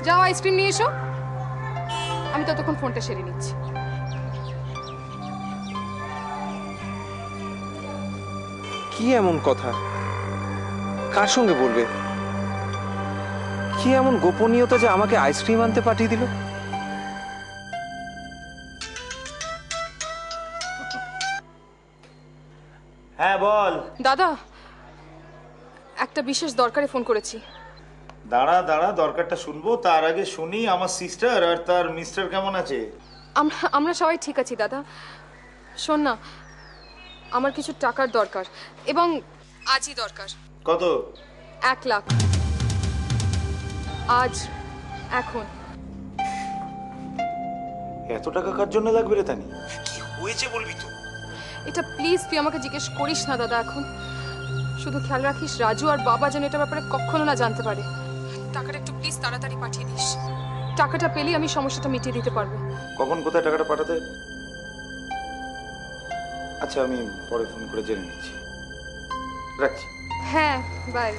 যাও আইসক্রিম নিয়ে এসো, আমি ততক্ষণ ফোনটা সেরে নিচ্ছি। কি এমন কথা, কার সঙ্গে বলবে? কি এমন গোপনীয়তা যে আমাকে আইসক্রিম আনতে পাঠিয়ে দিল? হ্যাঁ বল। দাদা, একটা বিশেষ দরকারে ফোন করেছি। দাঁড়া দাঁড়া, দরকারটা শুনবো, তার আগে শুনি আমার সিস্টার আর তার মিস্টার কেমন আছে। আমরা সবাই ঠিক আছি দাদা। শোন না, আমার কিছু টাকার দরকার, এবং আজই দরকার। কত? 1 লাখ, আজ, এখন। এত টাকা কার জন্য লাগবে রে তানি? কি হয়েছে বলবি তো? এটা প্লিজ তুই আমাকে জিজ্ঞেস করিস না দাদা এখন। শুধু খেয়াল রাখিস রাজু আর বাবা যেন এটা ব্যাপারে কখনো না জানতে পারে। টাকাটা একটু প্লিজ তাড়াতাড়ি পাঠিয়ে দিস। টাকাটা পেলেই আমি সমস্যাটা মিটিয়ে দিতে পারবো। কখন কোথায় টাকাটা পাঠাতে? আচ্ছা, আমি পরে ফোন করে জেনে নিচ্ছি। রাখছি। হ্যাঁ, বাই।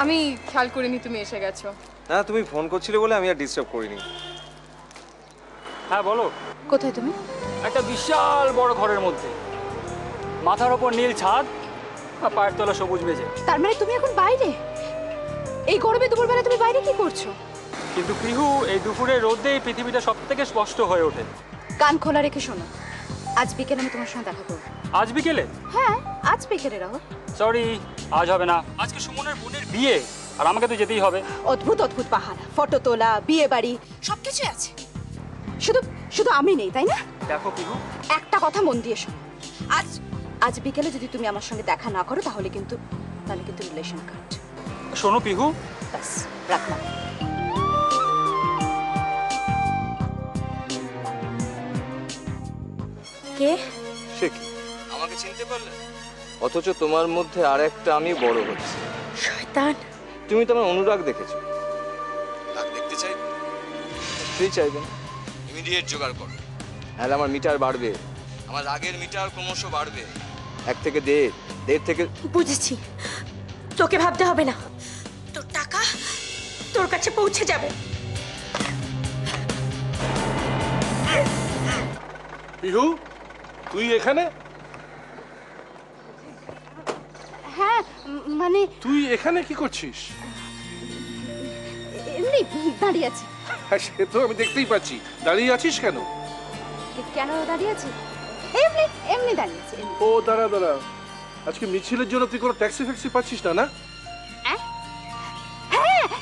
আমি খেয়াল করিনি তুমি এসে গেছো। না, তুমি ফোন করছিলে বলে আমি আর ডিস্টার্ব করিনি। হ্যাঁ বলো। কোথায় তুমি? একটা বিশাল বড় ঘরের মধ্যে, মাথার ওপর নীল ছাদ আর পায়ের তলা সবুজ মেঝে। তার মানে তুমি এখন বাইরে? এই গরমে দুপুরবেলা তুমি বাইরে কি করছো? কিন্তু পিহু, এই দুপুরের রোদে এই পৃথিবীটা সব থেকে স্পষ্ট হয়ে ওঠে। কান খোলা রেখে শোনো, আজ বিকেলে আমি তোমার সঙ্গে দেখা করবো। আজ বিকেলে? হ্যাঁ, আজ বিকেলে রাহো। সরি, আজ হবে না। আজকে সুমনের বোনের বিয়ে, আর আমাকে তো যেতেই হবে। অদ্ভুত অদ্ভুত বাহানা, ফটো তোলা, বিয়ে বাড়ি, সবকিছুই আছে। শুধু শুধু আমি নেই, তাই না? দেখো পিহু, একটা কথা মন দিয়ে শোনো, আজ আজ বিকেলে যদি তুমি আমার সঙ্গে দেখা না করো তাহলে কিন্তু রিলেশন কাট। শোনো পিহু, ব্যাস, রাখলাম। কে? সে কি, আমাকে চিনতে পারলে? অথচ তোমার মধ্যে আর একটা আমি বড় হচ্ছে। শয়তান! তুমি তো আমার অনুরাগ দেখেছো, রাগ দেখতে চাইবে? নিশ্চয়ই চাইবেন। ইমিডিয়েট জোগাড় করো, নাহলে আমার মিটার বাড়বে, আমার রাগের মিটার ক্রমশ বাড়বে। 1 থেকে 1.5 থেকে। বুঝেছি, তোকে ভাবতে হবে না, তোর টাকা তোর কাছে পৌঁছে যাবে। পিহু, তুই এখানে? হ্যাঁ, মানে তুই এখানে কি করছিস? এমনি দাঁড়িয়ে আছি। হ্যাঁ, সে তো আমি দেখতেই পাচ্ছি। দাঁড়িয়ে আছিস কেন? কেন দাঁড়িয়ে আছি? এমনি এমনি দাঁড়িয়ে আছি। ও দাঁড়া দাঁড়া, আজকে মিছিলের জন্য তুই কোনো ট্যাক্সি ফ্যাক্সি পাচ্ছিস না? না হ্যাঁ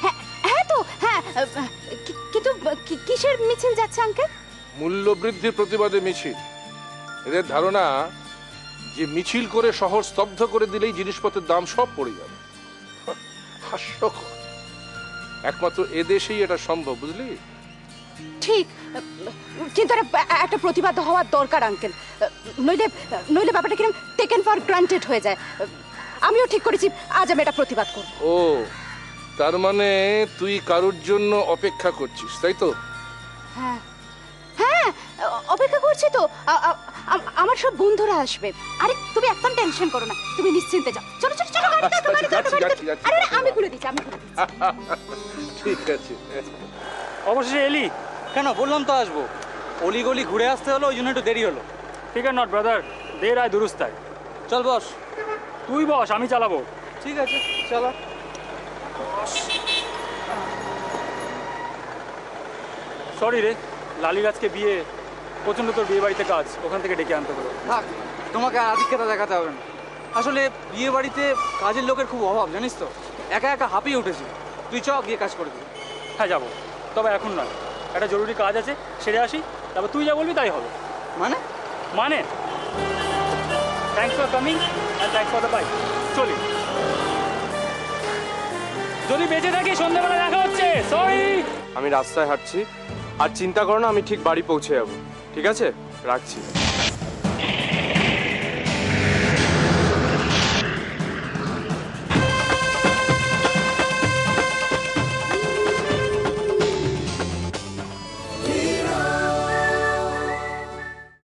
হ্যাঁ হ্যাঁ তো হ্যাঁ, কিন্তু কিসের মিছিল যাচ্ছে আঙ্কেল? মূল্য বৃদ্ধির প্রতিবাদে মিছিল। এদের ধারণা যে মিছিল করে শহর স্তব্ধ করে দিলেই জিনিসপত্রের দাম সব পড়ে যাবে। হাস্যকর, একমাত্র এদেশেই এটা সম্ভব, বুঝলি? ঠিক, কিন্তু একটা প্রতিবাদ হওয়ার দরকার আঙ্কেল, নইলে নইলে ব্যাপারটা কিরকম টেকেন ফর গ্রান্টেড হয়ে যায়। আমিও ঠিক করেছি আজ আমি এটা প্রতিবাদ করব। ও, তার মানে তুই কারোর জন্য অপেক্ষা করছিস, তাই তো? হ্যাঁ হ্যাঁ, অপেক্ষা করছি তো। আমার সব বন্ধুরা আসবে। আরে তুমি একদম টেনশন করো না, তুমি নিশ্চিন্তে যাও। চলো চলো চলো, গাড়ি কাটো, গাড়ি কাটো, গাড়ি কাটো। আরে আমি খুলে দিচ্ছি, আমি খুলে দিচ্ছি। ঠিক আছে। অবশেষে এলি। কেন, বললাম তো আসবো, অলিগলি ঘুরে আসতে হলো, ওই জন্য একটু দেরি হলো। ঠিক আছে নট ব্রাদার, দের আয় দুরুস্ত আয়। চল বস। তুই বস, আমি চালাবো। ঠিক আছে, চলো। সরি রে, লালির আজকে বিয়ে, প্রচণ্ড তোর বিয়ে বাড়িতে কাজ, ওখান থেকে ডেকে আনতে হলো। থাক, তোমাকে আধিক্যতা দেখাতে হবে না। আসলে বিয়ে বাড়িতে কাজের লোকের খুব অভাব, জানিস তো। একা একা হাঁপিয়ে উঠেছি। তুই চ, গিয়ে কাজ করে দিবি। হ্যাঁ যাবো, তবে এখন নয়, একটা জরুরি কাজ আছে, সেরে আসি, তারপর তুই যা বলবি তাই হবে। মানে? মানে thanks for coming and thanks for the bike. চলি, যদি বেঁচে থাকি সন্ধ্যাবেলা দেখা হচ্ছে। সরি। আমি রাস্তায় হাঁটছি, আর চিন্তা করো না, আমি ঠিক বাড়ি পৌঁছে যাবো। ঠিক আছে, রাখছি।